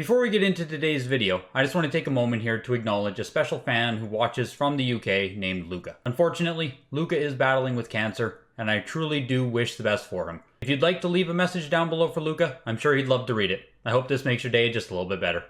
Before we get into today's video, I just want to take a moment here to acknowledge a special fan who watches from the UK named Luca. Unfortunately, Luca is battling with cancer, and I truly do wish the best for him. If you'd like to leave a message down below for Luca, I'm sure he'd love to read it. I hope this makes your day just a little bit better.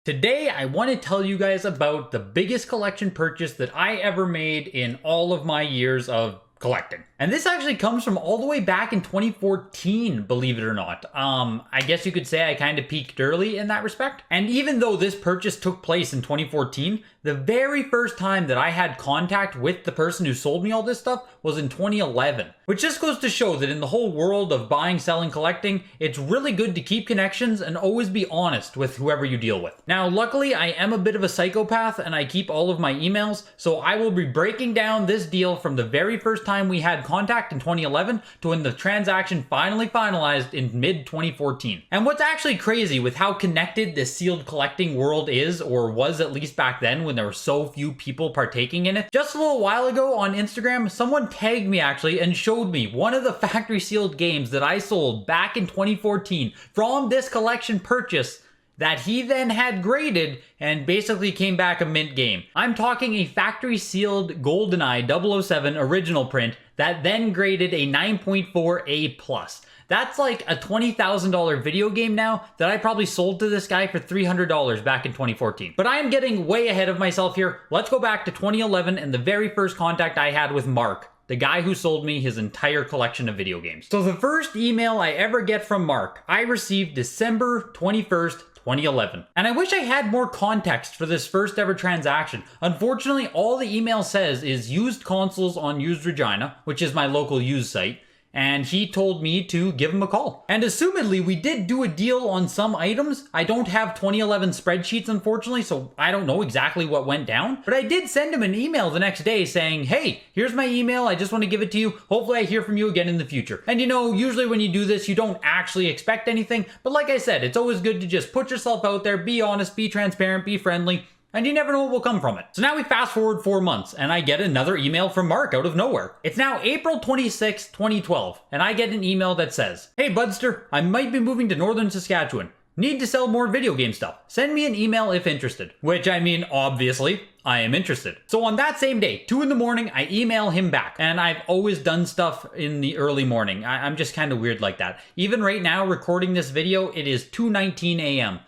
Today, I want to tell you guys about the biggest collection purchase that I ever made in all of my years of collecting. And this actually comes from all the way back in 2014, believe it or not. I guess you could say I kind of peaked early in that respect. And even though this purchase took place in 2014, the very first time that I had contact with the person who sold me all this stuff was in 2011. Which just goes to show that in the whole world of buying, selling, collecting, it's really good to keep connections and always be honest with whoever you deal with. Now, luckily, I am a bit of a psychopath and I keep all of my emails, so I will be breaking down this deal from the very first time we had contact in 2011 to when the transaction finally finalized in mid-2014. And what's actually crazy with how connected this sealed collecting world is, or was at least back then when there were so few people partaking in it, just a little while ago on Instagram, someone tagged me actually and showed me one of the factory sealed games that I sold back in 2014 from this collection purchase that he then had graded and basically came back a mint game. I'm talking a factory sealed GoldenEye 007 original print that then graded a 9.4 A+. That's like a $20,000 video game now that I probably sold to this guy for $300 back in 2014. But I am getting way ahead of myself here. Let's go back to 2011 and the very first contact I had with Mark, the guy who sold me his entire collection of video games. So the first email I ever get from Mark, I received December 21st, 2011. And I wish I had more context for this first ever transaction. Unfortunately, all the email says is used consoles on Used Regina, which is my local used site, and he told me to give him a call. And assumedly, we did do a deal on some items. I don't have 2011 spreadsheets, unfortunately, so I don't know exactly what went down. But I did send him an email the next day saying, hey, here's my email. I just want to give it to you. Hopefully I hear from you again in the future. And you know, usually when you do this, you don't actually expect anything. But like I said, it's always good to just put yourself out there, be honest, be transparent, be friendly, and you never know what will come from it. So now we fast forward 4 months, and I get another email from Mark out of nowhere. It's now April 26, 2012, and I get an email that says, hey Budster, I might be moving to northern Saskatchewan. Need to sell more video game stuff. Send me an email if interested. Which, I mean, obviously, I am interested. So on that same day, 2 in the morning, I email him back. And I've always done stuff in the early morning. I'm just kind of weird like that. Even right now, recording this video, it is 2:19 a.m.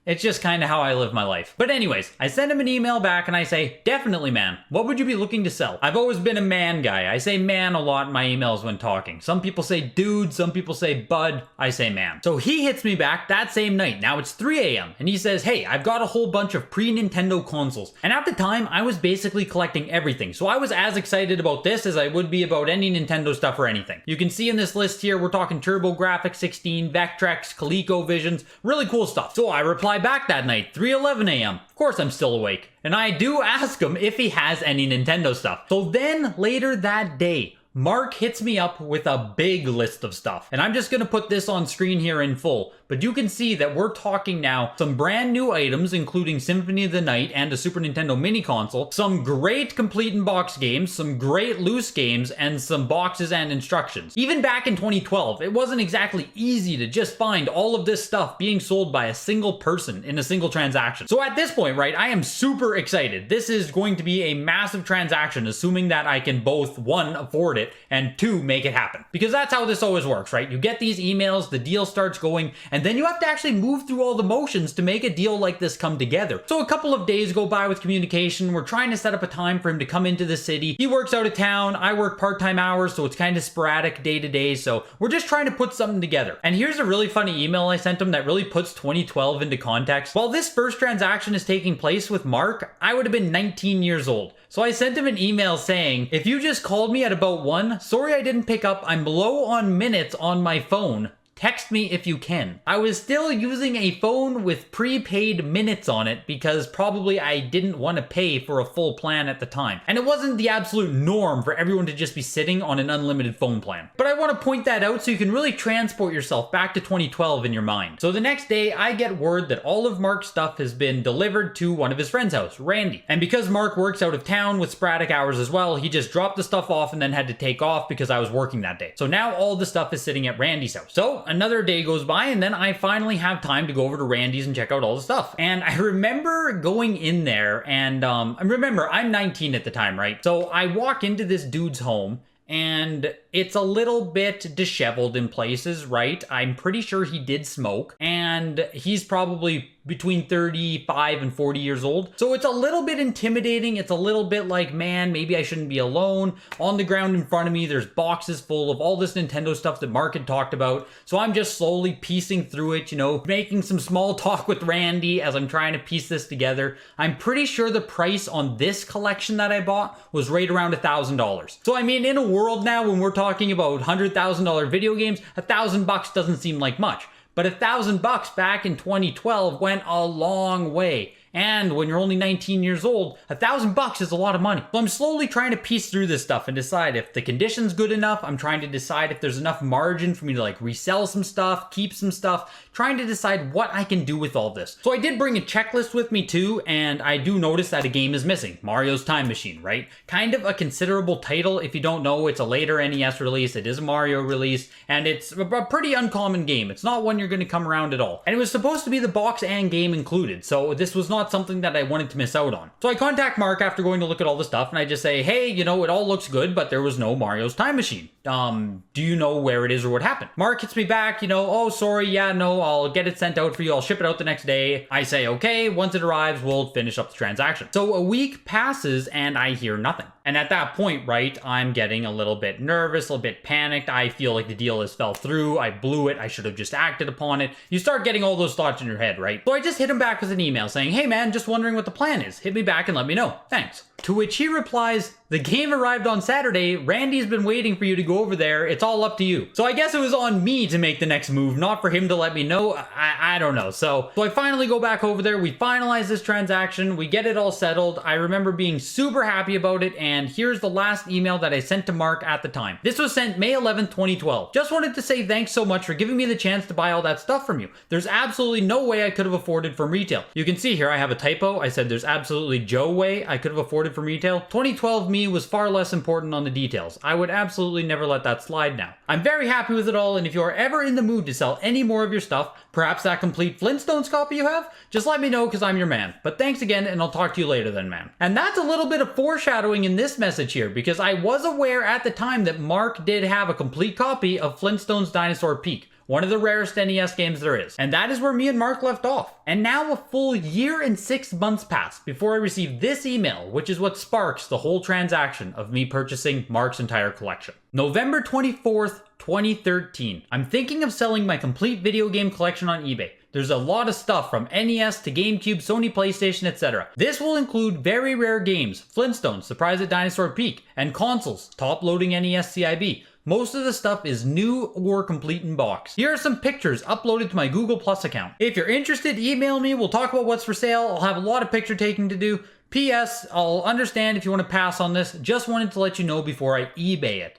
It's just kind of how I live my life. But anyways, I send him an email back and I say, definitely man, what would you be looking to sell? I've always been a man guy. I say man a lot in my emails when talking. Some people say dude, some people say bud, I say man. So he hits me back that same night. Now it's 3 a.m. and he says, hey, I've got a whole bunch of pre-Nintendo consoles. And at the time, I was basically collecting everything. So I was as excited about this as I would be about any Nintendo stuff or anything. You can see in this list here, we're talking TurboGrafx 16, Vectrex, ColecoVisions, really cool stuff. So I reply back that night, 3:11 a.m. Of course I'm still awake. And I do ask him if he has any Nintendo stuff. So then later that day, Mark hits me up with a big list of stuff. And I'm just gonna put this on screen here in full, but you can see that we're talking now some brand new items, including Symphony of the Night and a Super Nintendo mini console, some great complete in box games, some great loose games, and some boxes and instructions. Even back in 2012, it wasn't exactly easy to just find all of this stuff being sold by a single person in a single transaction. So at this point, right, I am super excited. This is going to be a massive transaction, assuming that I can both, 1, afford it, and 2, make it happen. Because that's how this always works, right? You get these emails, the deal starts going, and then you have to actually move through all the motions to make a deal like this come together. So a couple of days go by with communication. We're trying to set up a time for him to come into the city. He works out of town. I work part-time hours, so it's kind of sporadic day to day. So we're just trying to put something together. And here's a really funny email I sent him that really puts 2012 into context. While this first transaction is taking place with Mark, I would have been 19 years old. So I sent him an email saying, if you just called me at about 1, sorry I didn't pick up, I'm low on minutes on my phone. Text me if you can. I was still using a phone with prepaid minutes on it because probably I didn't want to pay for a full plan at the time. And it wasn't the absolute norm for everyone to just be sitting on an unlimited phone plan. But I want to point that out so you can really transport yourself back to 2012 in your mind. So the next day, I get word that all of Mark's stuff has been delivered to one of his friend's house, Randy. And because Mark works out of town with sporadic hours as well, he just dropped the stuff off and then had to take off because I was working that day. So now all the stuff is sitting at Randy's house. So another day goes by, and then I finally have time to go over to Randy's and check out all the stuff. And I remember going in there, and remember, I'm 19 at the time, right? So I walk into this dude's home, and it's a little bit disheveled in places, right? I'm pretty sure he did smoke, and he's probably between 35 and 40 years old. So it's a little bit intimidating. It's a little bit like, man, maybe I shouldn't be alone. On the ground in front of me, there's boxes full of all this Nintendo stuff that Mark had talked about. So I'm just slowly piecing through it, you know, making some small talk with Randy as I'm trying to piece this together. I'm pretty sure the price on this collection that I bought was right around $1,000. So I mean, in a world now when we're talking about $100,000 video games, $1,000 doesn't seem like much. But $1,000 back in 2012 went a long way. And when you're only 19 years old, $1,000 is a lot of money. So I'm slowly trying to piece through this stuff and decide if the condition's good enough. I'm trying to decide if there's enough margin for me to like resell some stuff, keep some stuff, trying to decide what I can do with all this. So I did bring a checklist with me too, and I do notice that a game is missing. Mario's Time Machine, right? Kind of a considerable title. If you don't know, it's a later NES release. It is a Mario release, and it's a pretty uncommon game. It's not one you're going to come around at all. And it was supposed to be the box and game included, so this was not something that I wanted to miss out on. So I contact Mark after going to look at all the stuff, and I just say, hey, you know, it all looks good, but there was no Mario's Time Machine. Do you know where it is or what happened? Mark hits me back, you know, oh, sorry, yeah, no, I'll get it sent out for you. I'll ship it out the next day. I say, okay, once it arrives, we'll finish up the transaction. So a week passes and I hear nothing. And at that point, right, I'm getting a little bit nervous, a little bit panicked. I feel like the deal has fell through. I blew it. I should have just acted upon it. You start getting all those thoughts in your head, right? So I just hit him back with an email saying, hey man, just wondering what the plan is. Hit me back and let me know. Thanks. To which he replies, the game arrived on Saturday. Randy's been waiting for you to go over there. It's all up to you. So I guess it was on me to make the next move, not for him to let me know. I don't know. So I finally go back over there. We finalize this transaction. We get it all settled. I remember being super happy about it. And here's the last email that I sent to Mark at the time. This was sent May 11th, 2012. Just wanted to say thanks so much for giving me the chance to buy all that stuff from you. There's absolutely no way I could have afforded from retail. You can see here I have a typo. I said there's absolutely no way I could have afforded from retail. 2012 me was far less important on the details. I would absolutely never let that slide now. I'm very happy with it all, and if you are ever in the mood to sell any more of your stuff, perhaps that complete Flintstones copy you have, just let me know because I'm your man. But thanks again, and I'll talk to you later then, man. And that's a little bit of foreshadowing in this message here, because I was aware at the time that Mark did have a complete copy of Flintstones Dinosaur Peak, one of the rarest NES games there is. And that is where me and Mark left off. And now a full year and 6 months passed before I received this email, which is what sparks the whole transaction of me purchasing Mark's entire collection. November 24th, 2013. I'm thinking of selling my complete video game collection on eBay. There's a lot of stuff from NES to GameCube, Sony PlayStation, etc. This will include very rare games, Flintstones, Surprise at Dinosaur Peak, and consoles, top-loading NES CIB. Most of the stuff is new or complete in box. Here are some pictures uploaded to my Google Plus account. If you're interested, email me. We'll talk about what's for sale. I'll have a lot of picture taking to do. P.S. I'll understand if you want to pass on this. Just wanted to let you know before I eBay it.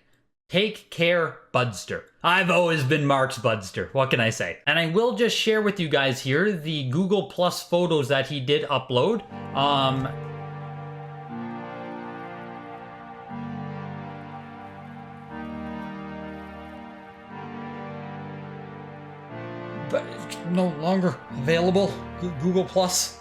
Take care, Budster. I've always been Mark's Budster. What can I say? And I will just share with you guys here the Google Plus photos that he did upload. But it's no longer available. Google Plus.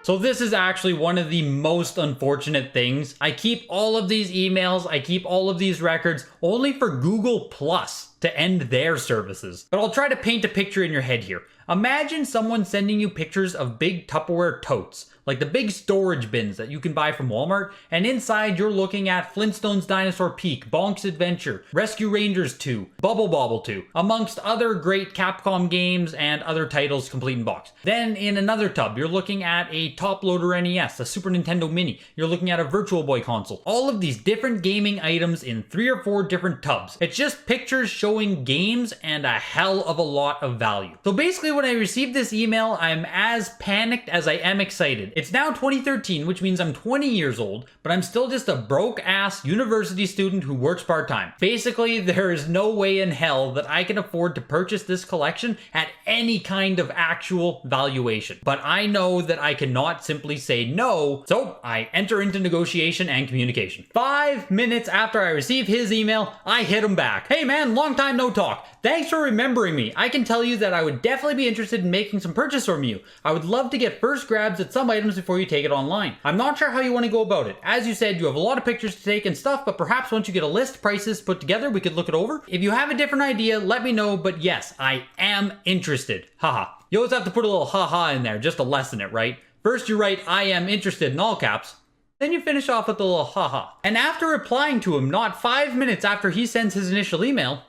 So this is actually one of the most unfortunate things. I keep all of these emails, I keep all of these records only for Google Plus to end their services. But I'll try to paint a picture in your head here. Imagine someone sending you pictures of big Tupperware totes, like the big storage bins that you can buy from Walmart, and inside you're looking at Flintstones Dinosaur Peak, Bonk's Adventure, Rescue Rangers 2, Bubble Bobble 2, amongst other great Capcom games and other titles complete in box. Then in another tub, you're looking at a top loader NES, a Super Nintendo Mini, you're looking at a Virtual Boy console. All of these different gaming items in 3 or 4 different tubs. It's just pictures showing showing games and a hell of a lot of value. So basically when I received this email, I'm as panicked as I am excited. It's now 2013, which means I'm 20 years old, but I'm still just a broke ass university student who works part-time. Basically, there is no way in hell that I can afford to purchase this collection at any kind of actual valuation. But I know that I cannot simply say no, so I enter into negotiation and communication. 5 minutes after I receive his email, I hit him back. Hey man, long time no talk. Thanks for remembering me. I can tell you that I would definitely be interested in making some purchase from you. I would love to get first grabs at some items before you take it online. I'm not sure how you want to go about it. As you said, you have a lot of pictures to take and stuff, but perhaps once you get a list, prices put together, we could look it over. If you have a different idea, let me know, but yes, I am interested. Haha. You always have to put a little haha in there just to lessen it, right? First you write, I am interested in all caps. Then you finish off with a little haha. And after replying to him not 5 minutes after he sends his initial email,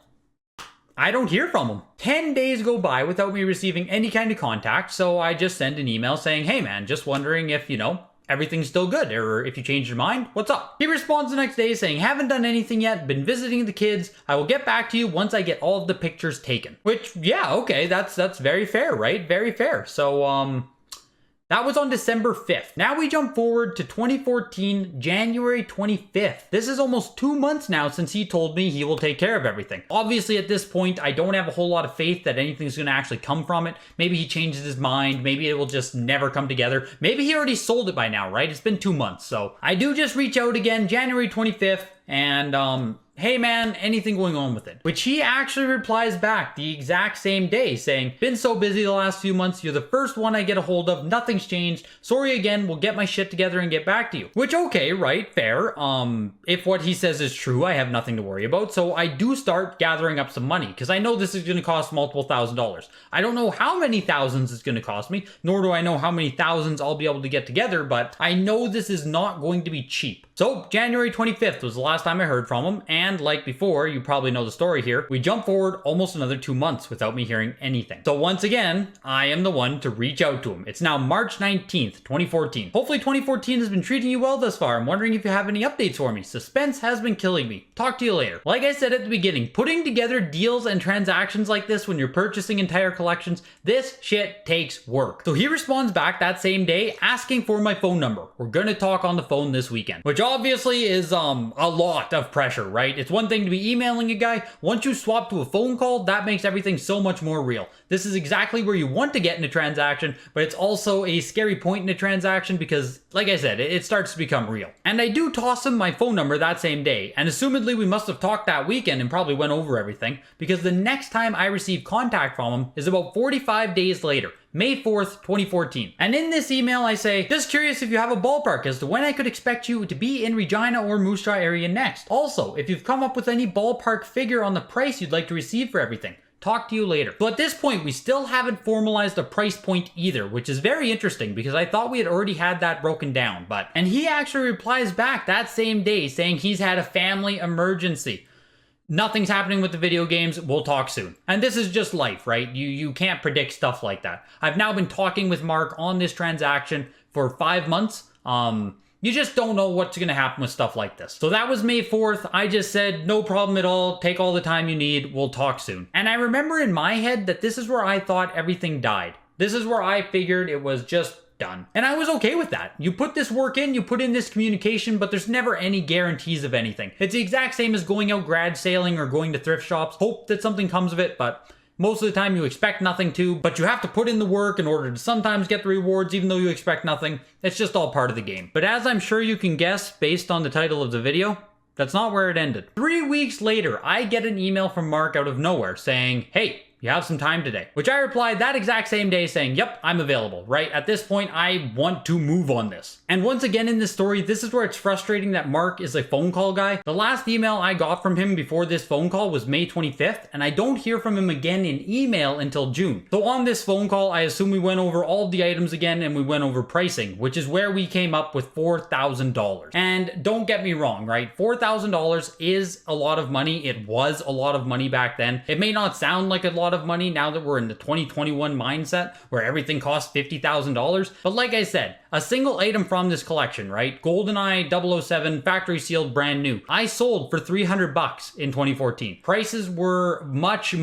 I don't hear from him. 10 days go by without me receiving any kind of contact, so I just send an email saying, hey man, just wondering if, everything's still good, or if you changed your mind, what's up? He responds the next day saying, haven't done anything yet, been visiting the kids, I will get back to you once I get all of the pictures taken. Which, yeah, okay, that's very fair, right? Very fair. So, that was on December 5th. Now we jump forward to 2014, January 25th. This is almost 2 months now since he told me he will take care of everything. Obviously at this point, I don't have a whole lot of faith that anything's gonna actually come from it. Maybe he changes his mind. Maybe it will just never come together. Maybe he already sold it by now, right? It's been 2 months. So I do just reach out again, January 25th, and hey man, anything going on with it? Which he actually replies back the exact same day saying, been so busy the last few months, you're the first one I get a hold of, nothing's changed, sorry again, we'll get my shit together and get back to you. Which, okay, right, fair. If what he says is true, I have nothing to worry about, so I do start gathering up some money, because I know this is going to cost multiple $1,000s. I don't know how many thousands it's going to cost me, nor do I know how many thousands I'll be able to get together, but I know this is not going to be cheap. So, January 25th was the last time I heard from him, and like before, you probably know the story here, we jump forward almost another 2 months without me hearing anything. So once again, I am the one to reach out to him. It's now March 19th, 2014. Hopefully 2014 has been treating you well thus far. I'm wondering if you have any updates for me. Suspense has been killing me. Talk to you later. Like I said at the beginning, putting together deals and transactions like this when you're purchasing entire collections, this shit takes work. So he responds back that same day asking for my phone number. We're gonna talk on the phone this weekend, which obviously is a lot of pressure, right? It's one thing to be emailing a guy. Once you swap to a phone call, that makes everything so much more real. This is exactly where you want to get in a transaction, but it's also a scary point in a transaction because, like I said, it starts to become real. And I do toss him my phone number that same day, and assumedly we must have talked that weekend and probably went over everything, because the next time I receive contact from him is about 45 days later. May 4th, 2014. And in this email I say, just curious if you have a ballpark as to when I could expect you to be in Regina or Moose Jaw area next. Also, if you've come up with any ballpark figure on the price you'd like to receive for everything. Talk to you later. So at this point, we still haven't formalized a price point either, which is very interesting because I thought we had already had that broken down, and he actually replies back that same day saying he's had a family emergency. Nothing's happening with the video games, we'll talk soon. And this is just life, right? You can't predict stuff like that. I've now been talking with Mark on this transaction for 5 months. You just don't know what's gonna happen with stuff like this. So that was May 4th. I just said, no problem at all, take all the time you need, we'll talk soon. And I remember in my head that this is where I thought everything died. This is where I figured it was just done. And I was okay with that. You put this work in, you put in this communication, but there's never any guarantees of anything. It's the exact same as going out grad sailing or going to thrift shops. Hope that something comes of it, but most of the time you expect nothing to, but you have to put in the work in order to sometimes get the rewards even though you expect nothing. It's just all part of the game. But as I'm sure you can guess based on the title of the video, that's not where it ended. 3 weeks later, I get an email from Mark out of nowhere saying, hey, you have some time today. Which I replied that exact same day saying, yep, I'm available, right? At this point, I want to move on this. And once again in this story, this is where it's frustrating that Mark is a phone call guy. The last email I got from him before this phone call was May 25th, and I don't hear from him again in email until June. So on this phone call, I assume we went over all the items again and we went over pricing, which is where we came up with $4,000. And don't get me wrong, right? $4,000 is a lot of money. It was a lot of money back then. It may not sound like a lot lot of money now that we're in the 2021 mindset where everything costs $50,000. But like I said, a single item from this collection, right? GoldenEye 007 factory sealed brand new. I sold for $300 in 2014. Prices were much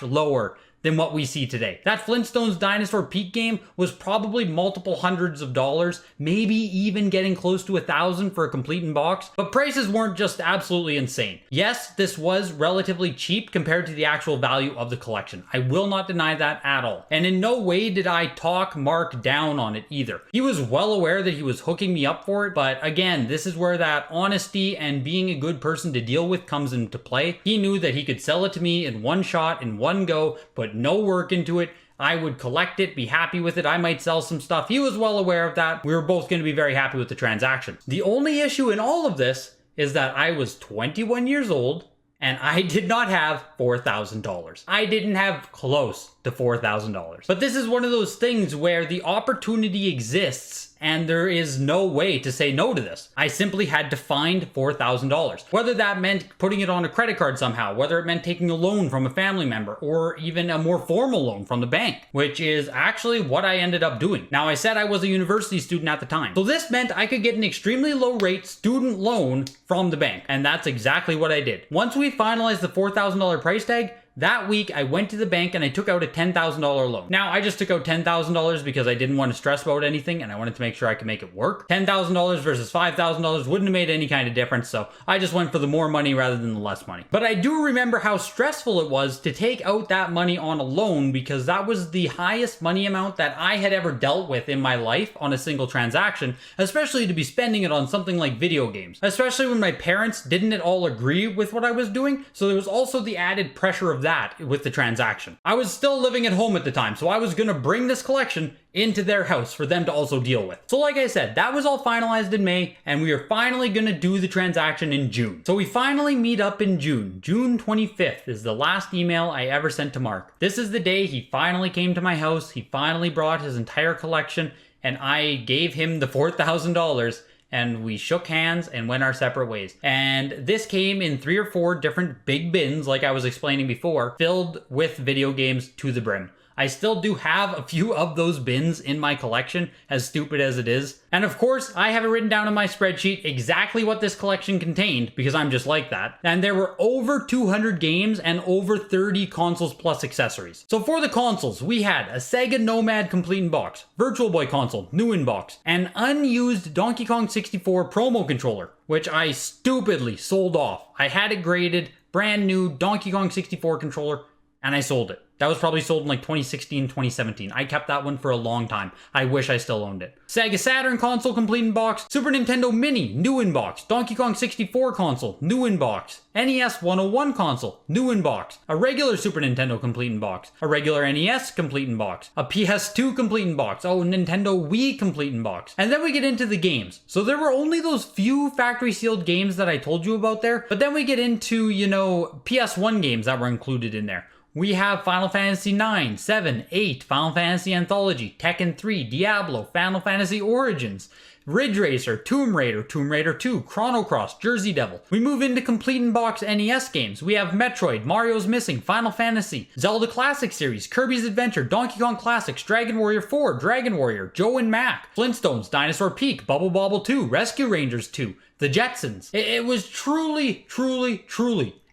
lower than what we see today. That Flintstones Dinosaur Peak game was probably multiple hundreds of dollars, maybe even getting close to $1,000 for a complete in box, but prices weren't just absolutely insane. Yes, this was relatively cheap compared to the actual value of the collection. I will not deny that at all. And in no way did I talk Mark down on it either. He was well aware that he was hooking me up for it, but again, this is where that honesty and being a good person to deal with comes into play. He knew that he could sell it to me in one shot, in one go, but no work into it. I would collect it, be happy with it. I might sell some stuff. He was well aware of that. We were both going to be very happy with the transaction. The only issue in all of this is that I was 21 years old and I did not have $4,000. I didn't have close to $4,000. But this is one of those things where the opportunity exists and there is no way to say no to this. I simply had to find $4,000. Whether that meant putting it on a credit card somehow, whether it meant taking a loan from a family member, or even a more formal loan from the bank, which is actually what I ended up doing. Now, I said I was a university student at the time, so this meant I could get an extremely low rate student loan from the bank, and that's exactly what I did. Once we finalized the $4,000 price tag, that week, I went to the bank and I took out a $10,000 loan. Now, I just took out $10,000 because I didn't want to stress about anything and I wanted to make sure I could make it work. $10,000 versus $5,000 wouldn't have made any kind of difference, so I just went for the more money rather than the less money. But I do remember how stressful it was to take out that money on a loan because that was the highest money amount that I had ever dealt with in my life on a single transaction, especially to be spending it on something like video games. Especially when my parents didn't at all agree with what I was doing, so there was also the added pressure of that with the transaction. I was still living at home at the time, so I was gonna bring this collection into their house for them to also deal with. So like I said, that was all finalized in May, and we are finally gonna do the transaction in June. So we finally meet up in June. June 25th is the last email I ever sent to Mark. This is the day he finally came to my house, he finally brought his entire collection, and I gave him the $4,000, and we shook hands and went our separate ways. And this came in 3 or 4 different big bins, like I was explaining before, filled with video games to the brim. I still do have a few of those bins in my collection, as stupid as it is. And of course, I have it written down in my spreadsheet exactly what this collection contained, because I'm just like that. And there were over 200 games and over 30 consoles plus accessories. So for the consoles, we had a Sega Nomad complete in box, Virtual Boy console, new in box, an unused Donkey Kong 64 promo controller, which I stupidly sold off. I had it graded, brand new Donkey Kong 64 controller, and I sold it. That was probably sold in like 2016, 2017. I kept that one for a long time. I wish I still owned it. Sega Saturn console complete in box, Super Nintendo Mini, new in box, Donkey Kong 64 console, new in box, NES 101 console, new in box, a regular Super Nintendo complete in box, a regular NES complete in box, a PS2 complete in box, oh, Nintendo Wii complete in box. And then we get into the games. So there were only those few factory sealed games that I told you about there, but then we get into, you know, PS1 games that were included in there. We have Final Fantasy 9, 7, 8, Final Fantasy Anthology, Tekken 3, Diablo, Final Fantasy Origins, Ridge Racer, Tomb Raider 2, Chrono Cross, Jersey Devil. We move into complete in box NES games. We have Metroid, Mario's Missing, Final Fantasy, Zelda Classic Series, Kirby's Adventure, Donkey Kong Classics, Dragon Warrior 4, Dragon Warrior, Joe and Mac, Flintstones, Dinosaur Peak, Bubble Bobble 2, Rescue Rangers 2, The Jetsons. It was truly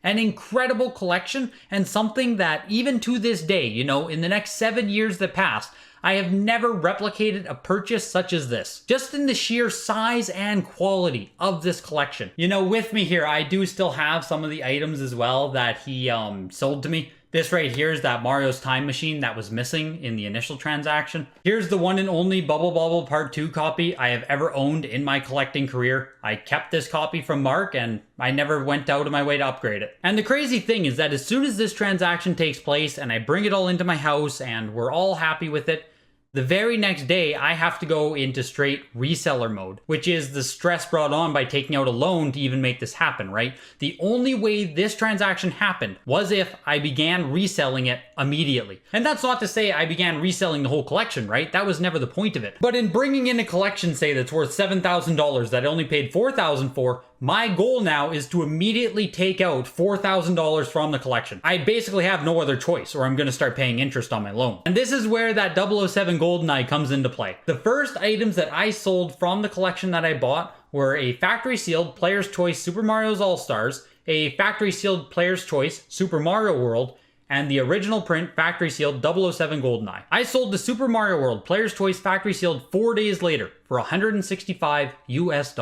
an incredible collection, and something that even to this day, you know, in the next 7 years that passed, I have never replicated a purchase such as this. Just in the sheer size and quality of this collection. You know, with me here, I do still have some of the items as well that he sold to me. This right here is that Mario's Time Machine that was missing in the initial transaction. Here's the one and only Bubble Bobble Part 2 copy I have ever owned in my collecting career. I kept this copy from Mark and I never went out of my way to upgrade it. And the crazy thing is that as soon as this transaction takes place and I bring it all into my house and we're all happy with it, the very next day, I have to go into straight reseller mode, which is the stress brought on by taking out a loan to even make this happen, right? The only way this transaction happened was if I began reselling it immediately. And that's not to say I began reselling the whole collection, right? That was never the point of it. But in bringing in a collection, say, that's worth $7,000 that I only paid $4,000 for, my goal now is to immediately take out $4,000 from the collection. I basically have no other choice, or I'm going to start paying interest on my loan. And this is where that 007 GoldenEye comes into play. The first items that I sold from the collection that I bought were a factory sealed Player's Choice Super Mario's All-Stars, a factory sealed Player's Choice Super Mario World, and the original print factory sealed 007 GoldenEye. I sold the Super Mario World Player's Choice factory sealed 4 days later for $165 US.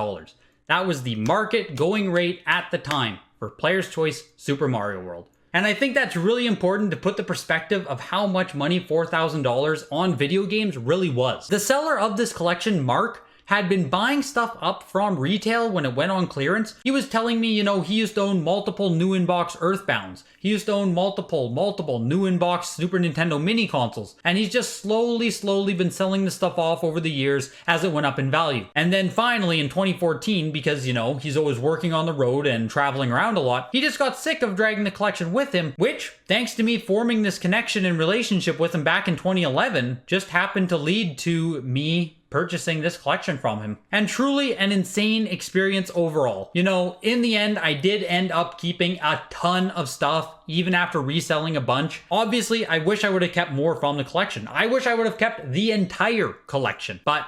That was the market going rate at the time for Player's Choice Super Mario World. And I think that's really important to put the perspective of how much money $4,000 on video games really was. The seller of this collection, Mark, had been buying stuff up from retail when it went on clearance. He was telling me, you know, he used to own multiple new in-box Earthbounds. He used to own multiple new in-box Super Nintendo mini consoles. And he's just slowly been selling the stuff off over the years as it went up in value. And then finally in 2014, because, you know, he's always working on the road and traveling around a lot, he just got sick of dragging the collection with him, which, thanks to me forming this connection and relationship with him back in 2011, just happened to lead to me purchasing this collection from him. And truly an insane experience overall. You know, in the end, I did end up keeping a ton of stuff, even after reselling a bunch. Obviously, I wish I would have kept more from the collection. I wish I would have kept the entire collection. But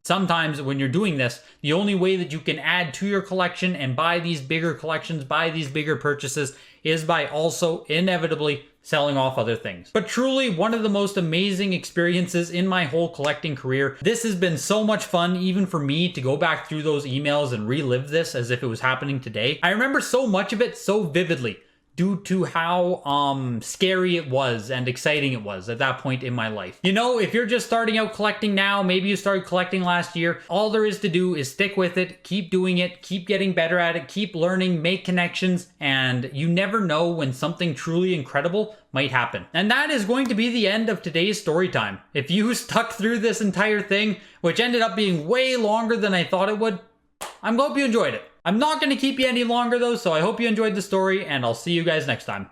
sometimes when you're doing this, the only way that you can add to your collection and buy these bigger collections, buy these bigger purchases, is by also inevitably selling off other things. But truly one of the most amazing experiences in my whole collecting career. This has been so much fun, even for me, to go back through those emails and relive this as if it was happening today. I remember so much of it so vividly, due to how scary it was and exciting it was at that point in my life. You know, if you're just starting out collecting now, maybe you started collecting last year, all there is to do is stick with it, keep doing it, keep getting better at it, keep learning, make connections, and you never know when something truly incredible might happen. And that is going to be the end of today's story time. If you stuck through this entire thing, which ended up being way longer than I thought it would, I hope you enjoyed it. I'm not going to keep you any longer though, so I hope you enjoyed the story, and I'll see you guys next time.